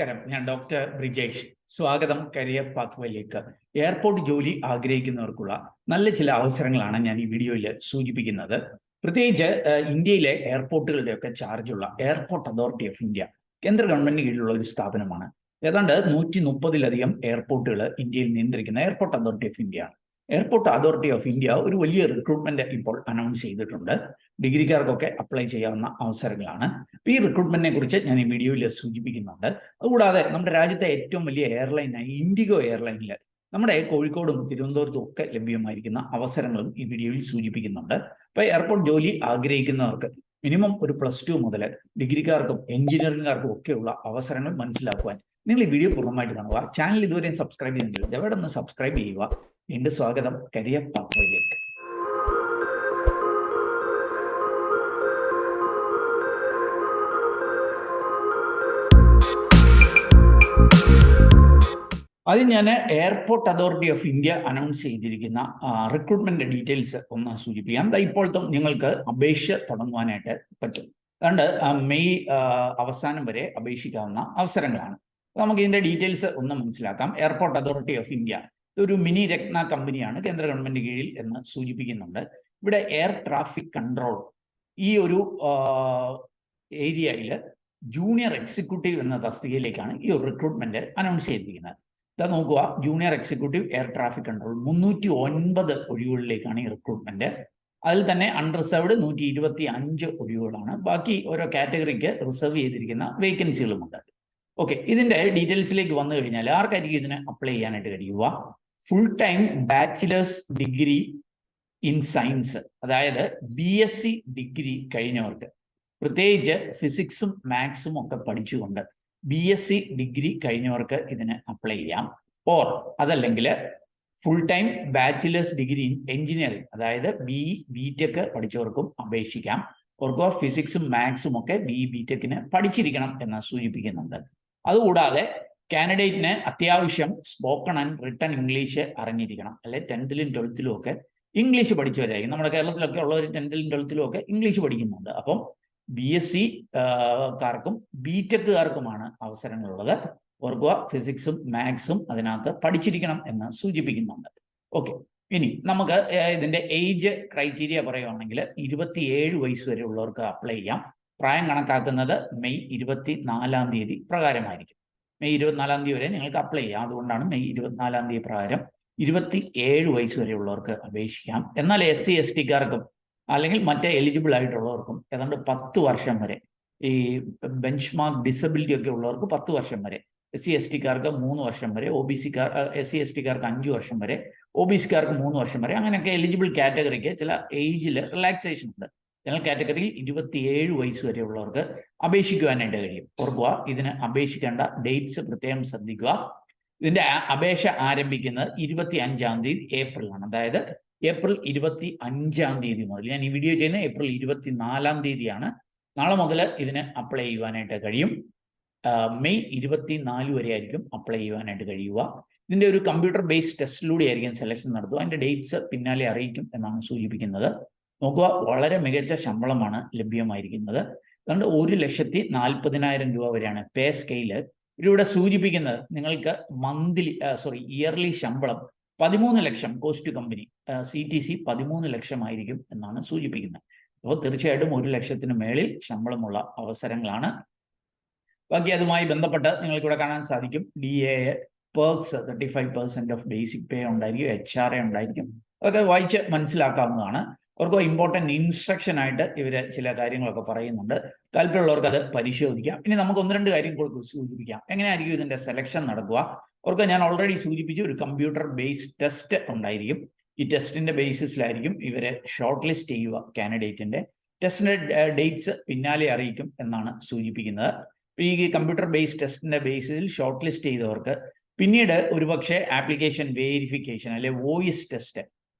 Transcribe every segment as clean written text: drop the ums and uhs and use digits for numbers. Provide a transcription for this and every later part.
നമസ്കാരം, ഞാൻ ഡോക്ടർ ബ്രിജേഷ്. സ്വാഗതം കരിയർ പാത്വേയിലേക്ക്. എയർപോർട്ട് ജോലി ആഗ്രഹിക്കുന്നവർക്കുള്ള നല്ല ചില അവസരങ്ങളാണ് ഞാൻ ഈ വീഡിയോയിൽ സൂചിപ്പിക്കുന്നത്. പ്രത്യേകിച്ച് ഇന്ത്യയിലെ എയർപോർട്ടുകളുടെയൊക്കെ ചാർജുള്ള എയർപോർട്ട് അതോറിറ്റി ഓഫ് ഇന്ത്യ കേന്ദ്ര ഗവൺമെന്റിന് കീഴിലുള്ള ഒരു സ്ഥാപനമാണ്. ഏതാണ്ട് 130ലധികം എയർപോർട്ടുകൾ ഇന്ത്യയിൽ നിയന്ത്രിക്കുന്ന എയർപോർട്ട് അതോറിറ്റി ഓഫ് ഇന്ത്യ ആണ്. എയർപോർട്ട് അതോറിറ്റി ഓഫ് ഇന്ത്യ ഒരു വലിയ റിക്രൂട്ട്മെന്റ് ഇപ്പോൾ അനൗൺസ് ചെയ്തിട്ടുണ്ട്. ഡിഗ്രിക്കാർക്കൊക്കെ അപ്ലൈ ചെയ്യാവുന്ന അവസരങ്ങളാണ്. ഈ റിക്രൂട്ട്മെന്റിനെ കുറിച്ച് ഞാൻ ഈ വീഡിയോയിൽ സൂചിപ്പിക്കുന്നുണ്ട്. അതുകൂടാതെ നമ്മുടെ രാജ്യത്തെ ഏറ്റവും വലിയ എയർലൈനായ ഇൻഡിഗോ എയർലൈനിൽ നമ്മുടെ കോഴിക്കോടും തിരുവനന്തപുരത്തും ഒക്കെ ലഭ്യമായിരിക്കുന്ന അവസരങ്ങളും ഈ വീഡിയോയിൽ സൂചിപ്പിക്കുന്നുണ്ട്. അപ്പോൾ എയർപോർട്ട് ജോലി ആഗ്രഹിക്കുന്നവർക്ക് മിനിമം ഒരു +2 മുതൽ ഡിഗ്രിക്കാർക്കും എഞ്ചിനീയറിംഗുകാർക്കും ഒക്കെയുള്ള അവസരങ്ങൾ മനസ്സിലാക്കുവാൻ നിങ്ങൾ ഈ വീഡിയോ പൂർണ്ണമായിട്ട് കാണുക. ചാനൽ ഇതുവരെയും സബ്സ്ക്രൈബ് ചെയ്തിട്ടില്ല, എവിടെ നിന്ന് സബ്സ്ക്രൈബ് ചെയ്യുക. വീണ്ടും സ്വാഗതം കരിയർ പാത്വേയിലേക്ക്. അത് ഞാൻ airport authority of India announce ചെയ്തിരിക്കുന്ന റിക്രൂട്ട്മെന്റ് ഡീറ്റെയിൽസ് ഒന്ന് സൂചിപ്പിക്കാം. ഇപ്പോഴത്തെ നിങ്ങൾക്ക് അപേക്ഷ തുടങ്ങുവാനായിട്ട് പറ്റും. അതുകൊണ്ട് മെയ് അവസാനം വരെ അപേക്ഷിക്കാവുന്ന അവസരങ്ങളാണ്. നമുക്ക് ഇതിന്റെ ഡീറ്റെയിൽസ് ഒന്ന് മനസ്സിലാക്കാം. എയർപോർട്ട് അതോറിറ്റി ഓഫ് ഇന്ത്യ ഇതൊരു മിനി രത്ന കമ്പനിയാണ്, കേന്ദ്ര ഗവൺമെന്റ് കീഴിൽ എന്ന് സൂചിപ്പിക്കുന്നുണ്ട്. ഇവിടെ എയർ ട്രാഫിക് കൺട്രോൾ ഈ ഒരു ഏരിയയിൽ ജൂനിയർ എക്സിക്യൂട്ടീവ് എന്ന തസ്തികയിലേക്കാണ് ഈ ഒരു റിക്രൂട്ട്മെന്റ് അനൗൺസ് ചെയ്തിരിക്കുന്നത്. ഇതാ നോക്കുക, junior executive air traffic control 309 ഒഴിവുകളിലേക്കാണ് ഈ റിക്രൂട്ട്മെന്റ്. അതിൽ തന്നെ അൺറിസർവ്ഡ് 125 ഒഴിവുകളാണ്. ബാക്കി ഓരോ കാറ്റഗറിക്ക് റിസർവ് ചെയ്തിരിക്കുന്ന വേക്കൻസികളുമുണ്ട്. ഓക്കെ, ഇതിന്റെ ഡീറ്റെയിൽസിലേക്ക് വന്നു കഴിഞ്ഞാൽ ആർക്കായിരിക്കും ഇതിന് അപ്ലൈ ചെയ്യാനായിട്ട് കഴിയുക? Full time bachelor's degree in science, അതായത് BSc ഡിഗ്രി കഴിഞ്ഞവർക്ക്, പ്രത്യേകിച്ച് ഫിസിക്സും മാത്സും ഒക്കെ പഠിച്ചുകൊണ്ട് BSc ഡിഗ്രി കഴിഞ്ഞവർക്ക് ഇതിന് അപ്ലൈ ചെയ്യാം. ഓർ അതല്ലെങ്കിൽ full time bachelor's degree in engineering, അതായത് BTech പഠിച്ചവർക്കും അപേക്ഷിക്കാം. ഓർക്കുക, ഫിസിക്സും മാത്സും ഒക്കെ BTechന് പഠിച്ചിരിക്കണം എന്ന് സൂചിപ്പിക്കുന്നുണ്ട്. അതുകൂടാതെ കാൻഡിഡേറ്റിന് അത്യാവശ്യം സ്പോക്കൺ ആൻഡ് റിട്ടൺ ഇംഗ്ലീഷ് അറിഞ്ഞിരിക്കണം. അല്ലെ 10th-ലും 12th-ലും ഒക്കെ ഇംഗ്ലീഷ് പഠിച്ചവരായിരിക്കും. നമ്മുടെ കേരളത്തിലൊക്കെ ഉള്ളവർ 10th-ലും 12th-ലും ഒക്കെ ഇംഗ്ലീഷ് പഠിക്കുന്നുണ്ട്. അപ്പം BSc കാർക്കും BTechകാർക്കുമാണ് അവസരങ്ങളുള്ളത്. ഓർക്കുക, ഫിസിക്സും മാത്സും അതിനകത്ത് പഠിച്ചിരിക്കണം എന്ന് സൂചിപ്പിക്കുന്നുണ്ട്. ഓക്കെ, ഇനി നമുക്ക് ഇതിന്റെ ഏജ് ക്രൈറ്റീരിയ പറയുകയാണെങ്കിൽ 27 വയസ്സ് വരെ ഉള്ളവർക്ക് അപ്ലൈ ചെയ്യാം. പ്രായം കണക്കാക്കുന്നത് മെയ് 24-ാം തീയതി പ്രകാരമായിരിക്കും. മെയ് 24-ാം തീയതി വരെ നിങ്ങൾക്ക് അപ്ലൈ ചെയ്യാം. അതുകൊണ്ടാണ് മെയ് 24-ാം തീയതി പ്രകാരം 27 വയസ്സ് വരെയുള്ളവർക്ക് അപേക്ഷിക്കാം. എന്നാൽ SC STക്കാർക്കും അല്ലെങ്കിൽ മറ്റേ എലിജിബിൾ ആയിട്ടുള്ളവർക്കും ഏതാണ്ട് 10 വർഷം വരെ, ഈ ബെഞ്ച് മാർക്ക് ഡിസബിലിറ്റി ഒക്കെ ഉള്ളവർക്ക് 10 വർഷം വരെ, SC STക്കാർക്ക് 3 വർഷം വരെ, SC STക്കാർക്ക് 5 വർഷം വരെ, OBCക്കാർക്ക് 3 വർഷം വരെ, അങ്ങനെയൊക്കെ എലിജിബിൾ കാറ്റഗറിക്ക് ചില ഏജിൽ റിലാക്സേഷൻ ഉണ്ട്. ജനറൽ കാറ്റഗറിയിൽ 27 വയസ്സ് വരെയുള്ളവർക്ക് അപേക്ഷിക്കുവാനായിട്ട് കഴിയും. ഓർക്കുക, ഇതിന് അപേക്ഷിക്കേണ്ട ഡേറ്റ്സ് പ്രത്യേകം ശ്രദ്ധിക്കുക. ഇതിന്റെ അപേക്ഷ ആരംഭിക്കുന്നത് 25-ാം തീയതി ഏപ്രിലാണ്. അതായത് ഏപ്രിൽ 25-ാം തീയതി മുതൽ, ഞാൻ ഈ വീഡിയോ ചെയ്യുന്നത് ഏപ്രിൽ 24-ാം തീയതിയാണ്. നാളെ മുതൽ ഇതിന് അപ്ലൈ ചെയ്യുവാനായിട്ട് കഴിയും. മെയ് 24 വരെ ആയിരിക്കും അപ്ലൈ ചെയ്യുവാനായിട്ട് കഴിയുക. ഇതിന്റെ ഒരു കമ്പ്യൂട്ടർ ബേസ്ഡ് ടെസ്റ്റിലൂടെ ആയിരിക്കും സെലക്ഷൻ നടത്തുക. അതിന്റെ ഡേറ്റ്സ് പിന്നാലെ അറിയിക്കും എന്നാണ് സൂചിപ്പിക്കുന്നത്. നോക്കുക, വളരെ മികച്ച ശമ്പളമാണ് ലഭ്യമായിരിക്കുന്നത്. അതുകൊണ്ട് 1,40,000 രൂപ വരെയാണ് പേ സ്കെയില്. ഇതിലൂടെ സൂചിപ്പിക്കുന്നത് നിങ്ങൾക്ക് ഇയർലി ശമ്പളം 13 ലക്ഷം, കോസ്റ്റ് കമ്പനി CTC 13 ലക്ഷം ആയിരിക്കും എന്നാണ് സൂചിപ്പിക്കുന്നത്. അപ്പോൾ തീർച്ചയായിട്ടും 1 ലക്ഷത്തിന് മേളിൽ ശമ്പളമുള്ള അവസരങ്ങളാണ്. ബാക്കി അതുമായി ബന്ധപ്പെട്ട് നിങ്ങൾക്ക് ഇവിടെ കാണാൻ സാധിക്കും. DA perks 35% of basic pay ഉണ്ടായിരിക്കും, HRA ഉണ്ടായിരിക്കും. അതൊക്കെ വായിച്ച് മനസ്സിലാക്കാവുന്നതാണ്. അവർക്ക് ഇമ്പോർട്ടൻറ്റ് ഇൻസ്ട്രക്ഷൻ ആയിട്ട് ഇവര് ചില കാര്യങ്ങളൊക്കെ പറയുന്നുണ്ട്. താല്പര്യമുള്ളവർക്ക് അത് പരിശോധിക്കാം. ഇനി നമുക്ക് 1-2 കാര്യങ്ങൾ സൂചിപ്പിക്കാം. എങ്ങനെയായിരിക്കും ഇതിന്റെ സെലക്ഷൻ നടക്കുക? അവർക്ക് ഞാൻ ഓൾറെഡി സൂചിപ്പിച്ചു, ഒരു കമ്പ്യൂട്ടർ ബേസ്ഡ് ടെസ്റ്റ് ഉണ്ടായിരിക്കും. ഈ ടെസ്റ്റിന്റെ ബേസിസിലായിരിക്കും ഇവരെ ഷോർട്ട് ലിസ്റ്റ് ചെയ്യുക. കാൻഡിഡേറ്റിന്റെ ടെസ്റ്റിന്റെ ഡേറ്റ്സ് പിന്നാലെ അറിയിക്കും എന്നാണ് സൂചിപ്പിക്കുന്നത്. ഈ കമ്പ്യൂട്ടർ ബേസ്ഡ് ടെസ്റ്റിന്റെ ബേസിസിൽ ഷോർട്ട് ലിസ്റ്റ് ചെയ്തവർക്ക് പിന്നീട് ഒരുപക്ഷെ ആപ്ലിക്കേഷൻ വെരിഫിക്കേഷൻ, അല്ലെ വോയിസ് ടെസ്റ്റ്,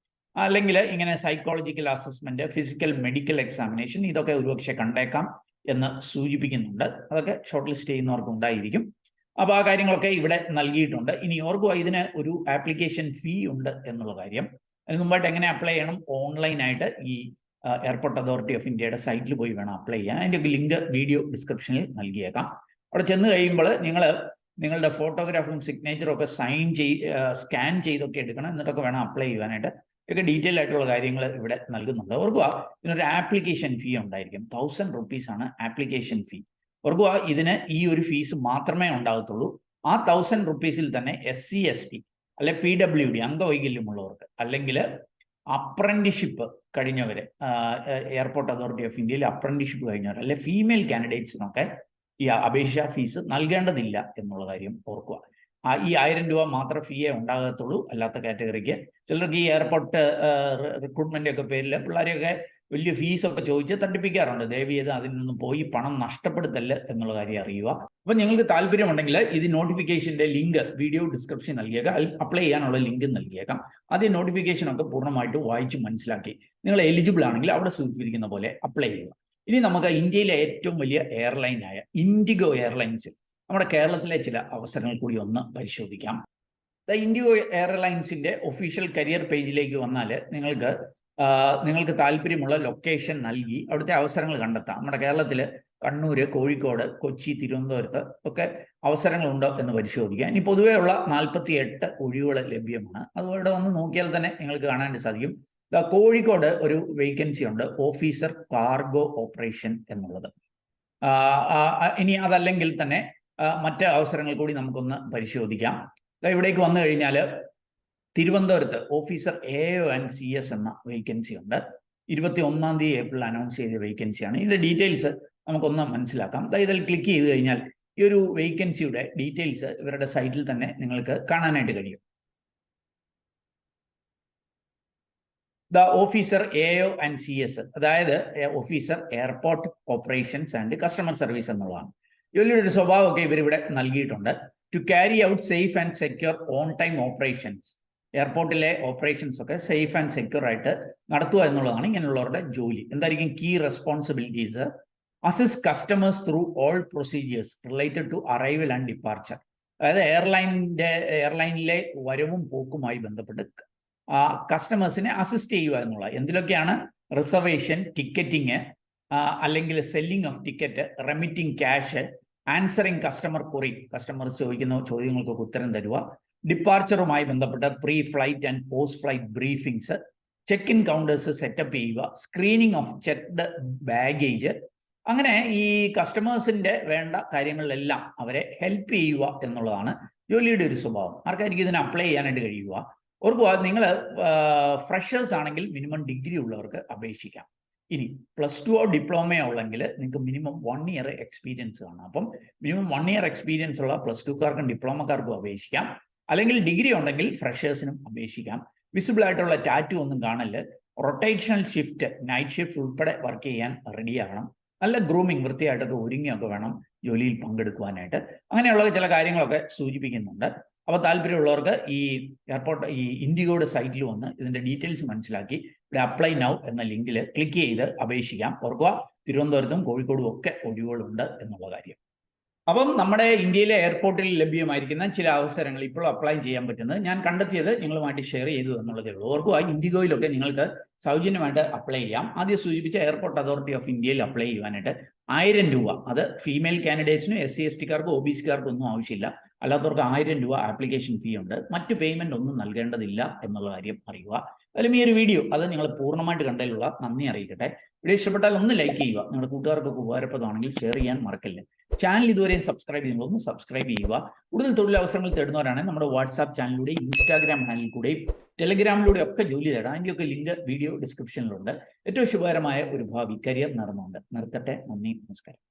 അല്ലെങ്കിൽ ഇങ്ങനെ psychological assessment, physical medical examination, ഇതൊക്കെ ഒരുപക്ഷെ കണ്ടേക്കാം എന്ന് സൂചിപ്പിക്കുന്നുണ്ട്. അതൊക്കെ ഷോർട്ട് ലിസ്റ്റ് ചെയ്യുന്നവർക്ക് ഉണ്ടായിരിക്കും. അപ്പോൾ ആ കാര്യങ്ങളൊക്കെ ഇവിടെ നൽകിയിട്ടുണ്ട്. ഇനി ഓർക്കുക, ഇതിന് ഒരു ആപ്ലിക്കേഷൻ ഫീ ഉണ്ട് എന്നുള്ള കാര്യം. അതിന് മുമ്പായിട്ട് എങ്ങനെ അപ്ലൈ ചെയ്യണം? ഓൺലൈനായിട്ട് ഈ എയർപോർട്ട് അതോറിറ്റി ഓഫ് ഇന്ത്യയുടെ സൈറ്റിൽ പോയി വേണം അപ്ലൈ ചെയ്യാൻ. അതിൻ്റെ ലിങ്ക് വീഡിയോ ഡിസ്ക്രിപ്ഷനിൽ നൽകിയേക്കാം. അവിടെ ചെന്ന് കഴിയുമ്പോൾ നിങ്ങളുടെ ഫോട്ടോഗ്രാഫും സിഗ്നേച്ചറും ഒക്കെ സ്കാൻ ചെയ്തൊക്കെ എടുക്കണം, എന്നിട്ടൊക്കെ വേണം അപ്ലൈ ചെയ്യാനായിട്ട്. ഒക്കെ ഡീറ്റെയിൽ ആയിട്ടുള്ള കാര്യങ്ങൾ ഇവിടെ നൽകുന്നുണ്ട്. ഓർക്കുക, ഇതിനൊരു ആപ്ലിക്കേഷൻ ഫീ ഉണ്ടായിരിക്കും. 1000 rupees ആണ് ആപ്ലിക്കേഷൻ ഫീ. ഓർക്കുക, ഇതിന് ഈ ഒരു ഫീസ് മാത്രമേ ഉണ്ടാകത്തുള്ളൂ. ആ 1000 rupees തന്നെ SC ST അല്ലെ PWD അംഗവൈകല്യമുള്ളവർക്ക്, അല്ലെങ്കിൽ അപ്രന്റീഷിപ്പ് കഴിഞ്ഞവര്, എയർപോർട്ട് അതോറിറ്റി ഓഫ് ഇന്ത്യയിൽ അപ്രന്റീഷിപ്പ് കഴിഞ്ഞവർ, അല്ലെ ഫീമെയിൽ കാൻഡിഡേറ്റ്സിനൊക്കെ ഈ അപേക്ഷാ ഫീസ് നൽകേണ്ടതില്ല എന്നുള്ള കാര്യം ഓർക്കുക. ഈ 1000 രൂപ മാത്രം ഫീയേ ഉണ്ടാകത്തുള്ളൂ. അല്ലാത്ത കാറ്റഗറിക്ക് ചിലർക്ക് ഈ എയർപോർട്ട് റിക്രൂട്ട്മെന്റ് ഒക്കെ പേരിൽ പിള്ളേരെയൊക്കെ വലിയ ഫീസൊക്കെ ചോദിച്ച് തട്ടിപ്പിക്കാറുണ്ട്. ദയവ് ചെയ്ത് അതിൽ നിന്നും പോയി പണം നഷ്ടപ്പെടുത്തല്ല എന്നുള്ള കാര്യം അറിയുക. അപ്പം നിങ്ങൾക്ക് താല്പര്യമുണ്ടെങ്കിൽ ഇത് നോട്ടിഫിക്കേഷന്റെ ലിങ്ക് വീഡിയോ ഡിസ്ക്രിപ്ഷൻ നൽകിയേക്കാം, അപ്ലൈ ചെയ്യാനുള്ള ലിങ്ക് നൽകിയേക്കാം. ആദ്യം നോട്ടിഫിക്കേഷനൊക്കെ പൂർണ്ണമായിട്ട് വായിച്ച് മനസ്സിലാക്കി നിങ്ങൾ എലിജിബിൾ ആണെങ്കിൽ അവിടെ സൂചിപ്പിച്ചിരിക്കുന്ന പോലെ അപ്ലൈ ചെയ്യുക. ഇനി നമുക്ക് ഇന്ത്യയിലെ ഏറ്റവും വലിയ എയർലൈനായ ഇൻഡിഗോ എയർലൈൻസിൽ നമ്മുടെ കേരളത്തിലെ ചില അവസരങ്ങൾ കൂടി ഒന്ന് പരിശോധിക്കാം. ഇൻഡിഗോ എയർലൈൻസിന്റെ ഒഫീഷ്യൽ കരിയർ പേജിലേക്ക് വന്നാൽ നിങ്ങൾക്ക് താല്പര്യമുള്ള ലൊക്കേഷൻ നൽകി അവിടുത്തെ അവസരങ്ങൾ കണ്ടെത്താം. നമ്മുടെ കേരളത്തിൽ കണ്ണൂർ, കോഴിക്കോട്, കൊച്ചി, തിരുവനന്തപുരത്ത് ഒക്കെ അവസരങ്ങളുണ്ടോ എന്ന് പരിശോധിക്കാം. ഇനി പൊതുവേ ഉള്ള 48 ഒഴിവുകൾ ലഭ്യമാണ്. അതുകൊണ്ട് വന്ന് നോക്കിയാൽ തന്നെ നിങ്ങൾക്ക് കാണാൻ സാധിക്കും. കോഴിക്കോട് ഒരു വേക്കൻസി ഉണ്ട്, ഓഫീസർ കാർഗോ ഓപ്പറേഷൻ എന്നുള്ളത്. ഇനി അതല്ലെങ്കിൽ തന്നെ മറ്റ് അവസരങ്ങൾ കൂടി നമുക്കൊന്ന് പരിശോധിക്കാം. ഇവിടേക്ക് വന്നു കഴിഞ്ഞാൽ തിരുവനന്തപുരത്ത് ഓഫീസർ AO ആൻഡ് CS എന്ന വേക്കൻസി ഉണ്ട്. 21 ഏപ്രിൽ അനൗൺസ് ചെയ്ത വേക്കൻസിയാണ്. ഇതിന്റെ ഡീറ്റെയിൽസ് നമുക്കൊന്ന് മനസ്സിലാക്കാം. ഇതിൽ ക്ലിക്ക് ചെയ്ത് കഴിഞ്ഞാൽ ഈ ഒരു വേക്കൻസിയുടെ ഡീറ്റെയിൽസ് ഇവരുടെ സൈറ്റിൽ തന്നെ നിങ്ങൾക്ക് കാണാനായിട്ട് കഴിയും. ഓഫീസർ AO ആൻഡ് CS, അതായത് officer airport operations and customer service എന്നുള്ളതാണ്. ജോലിയുടെ സ്വഭാവമൊക്കെ ഇവരിവിടെ നൽകിയിട്ടുണ്ട്. To carry out safe and secure on time operations, എയർപോർട്ടിലെ ഓപ്പറേഷൻസ് ഒക്കെ സേഫ് ആൻഡ് സെക്യൂർ ആയിട്ട് നടത്തുക എന്നുള്ളതാണ് ഇങ്ങനെയുള്ളവരുടെ ജോലി. എന്തായിരിക്കും key responsibilities? Assist customers through all procedures related to arrival and departure, അതായത് എയർലൈനിലെ വരവും പോക്കുമായി ബന്ധപ്പെട്ട് കസ്റ്റമേഴ്സിനെ അസിസ്റ്റ് ചെയ്യുക എന്നുള്ള എന്തിലൊക്കെയാണ്? റിസർവേഷൻ, ടിക്കറ്റിങ്, അല്ലെങ്കിൽ selling of ticket, remitting cash, answering customer query, customer ചോദിക്കുന്ന ചോദ്യങ്ങൾക്കൊക്കെ ഉത്തരം തരുക, ഡിപ്പാർച്ചറുമായി ബന്ധപ്പെട്ട pre flight and post flight briefings, check in counters setup ചെയ്യുക, സ്ക്രീനിങ് ഓഫ് ചെക്ക്ഡ് ബാഗേജ്. അങ്ങനെ ഈ കസ്റ്റമേഴ്സിന്റെ വേണ്ട കാര്യങ്ങളിലെല്ലാം അവരെ ഹെൽപ്പ് ചെയ്യുക എന്നുള്ളതാണ് ജോലിയുടെ ഒരു സ്വഭാവം. ആർക്കായിരിക്കും ഇതിന് അപ്ലൈ ചെയ്യാനായിട്ട് കഴിയുക? ഓർക്കുക, നിങ്ങൾ ഫ്രഷേഴ്സ് ആണെങ്കിൽ മിനിമം ഡിഗ്രി ഉള്ളവർക്ക് അപേക്ഷിക്കാം. ഇനി +2 ഡിപ്ലോമയോ ഉള്ളെങ്കിൽ നിങ്ങൾക്ക് മിനിമം 1 ഇയർ എക്സ്പീരിയൻസ് കാണാം. അപ്പം മിനിമം 1 ഇയർ എക്സ്പീരിയൻസ് ഉള്ള +2കാർക്കും ഡിപ്ലോമക്കാർക്കും അപേക്ഷിക്കാം. അല്ലെങ്കിൽ ഡിഗ്രി ഉണ്ടെങ്കിൽ ഫ്രഷേഴ്സിനും അപേക്ഷിക്കാം. വിസിബിൾ ആയിട്ടുള്ള ടാറ്റു ഒന്നും കാണല്. റൊട്ടേഷണൽ ഷിഫ്റ്റ്, നൈറ്റ് ഷിഫ്റ്റ് ഉൾപ്പെടെ വർക്ക് ചെയ്യാൻ റെഡിയാകണം. നല്ല ഗ്രൂമിങ്, വൃത്തിയായിട്ടൊക്കെ ഒരുങ്ങിയൊക്കെ വേണം ജോലിയിൽ പങ്കെടുക്കുവാനായിട്ട്. അങ്ങനെയുള്ള ചില കാര്യങ്ങളൊക്കെ സൂചിപ്പിക്കുന്നുണ്ട്. അപ്പോൾ താല്പര്യമുള്ളവർക്ക് ഈ ഇൻഡിഗോയുടെ സൈറ്റിൽ വന്ന് ഇതിന്റെ ഡീറ്റെയിൽസ് മനസ്സിലാക്കി ഇവിടെ അപ്ലൈ നൗ എന്ന ലിങ്കിൽ ക്ലിക്ക് ചെയ്ത് അപേക്ഷിക്കാം. ഓർക്കുക, തിരുവനന്തപുരത്തും കോഴിക്കോടും ഒക്കെ ഒഴിവുകളുണ്ട് എന്നുള്ള കാര്യം. അപ്പം നമ്മുടെ ഇന്ത്യയിലെ എയർപോർട്ടിൽ ലഭ്യമായിരിക്കുന്ന ചില അവസരങ്ങൾ ഇപ്പോൾ അപ്ലൈ ചെയ്യാൻ പറ്റുന്നത് ഞാൻ കണ്ടെത്തിയത് നിങ്ങളുമായിട്ട് ഷെയർ ചെയ്തു എന്നുള്ളതേ ഉള്ളൂ. ഓർക്കുക, ഇൻഡിഗോയിലൊക്കെ നിങ്ങൾക്ക് സൗജന്യമായിട്ട് അപ്ലൈ ചെയ്യാം. ആദ്യം സൂചിപ്പിച്ച എയർപോർട്ട് അതോറിറ്റി ഓഫ് ഇന്ത്യയിൽ അപ്ലൈ ചെയ്യുവാനായിട്ട് 1000 രൂപ, അത് ഫീമെയിൽ കാൻഡിഡേറ്റ്സിനും SC STക്കാർക്കും OBCക്കാർക്കും ഒന്നും ആവശ്യമില്ല. അല്ലാത്തവർക്ക് 1000 രൂപ ആപ്ലിക്കേഷൻ ഫീ ഉണ്ട്. മറ്റ് പേയ്മെന്റ് ഒന്നും നൽകേണ്ടതില്ല എന്നുള്ള കാര്യം അറിയുക. അതിലും ഈ ഒരു വീഡിയോ അത് നിങ്ങൾ പൂർണ്ണമായിട്ട് കണ്ടതിലുള്ള നന്ദി അറിയിക്കട്ടെ. വീഡിയോ ഇഷ്ടപ്പെട്ടാൽ ഒന്ന് ലൈക്ക് ചെയ്യുക. നിങ്ങളുടെ കൂട്ടുകാർക്കൊക്കെ ഉപകാരപ്രദമാണെങ്കിൽ ഷെയർ ചെയ്യാൻ മറക്കല്ലേ. ചാനൽ ഇതുവരെയും സബ്സ്ക്രൈബ് ചെയ്യുമ്പോൾ ഒന്ന് സബ്സ്ക്രൈബ് ചെയ്യുക. കൂടുതൽ തൊഴിലവസരങ്ങൾ തേടുന്നവരാണെങ്കിൽ നമ്മുടെ വാട്സാപ്പ് ചാനലിലൂടെയും ഇൻസ്റ്റാഗ്രാം ഹാൻഡിൽ കൂടെയും ടെലിഗ്രാമിലൂടെ ഒക്കെ ജോലി തേടാം. അതിൻ്റെയൊക്കെ ലിങ്ക് വീഡിയോ ഡിസ്ക്രിപ്ഷനിലുണ്ട്. ഏറ്റവും ശുഭകരമായ ഒരു ഭാവി കരിയർ നടന്നുകൊണ്ട് നിർത്തട്ടെ. നന്ദി, നമസ്കാരം.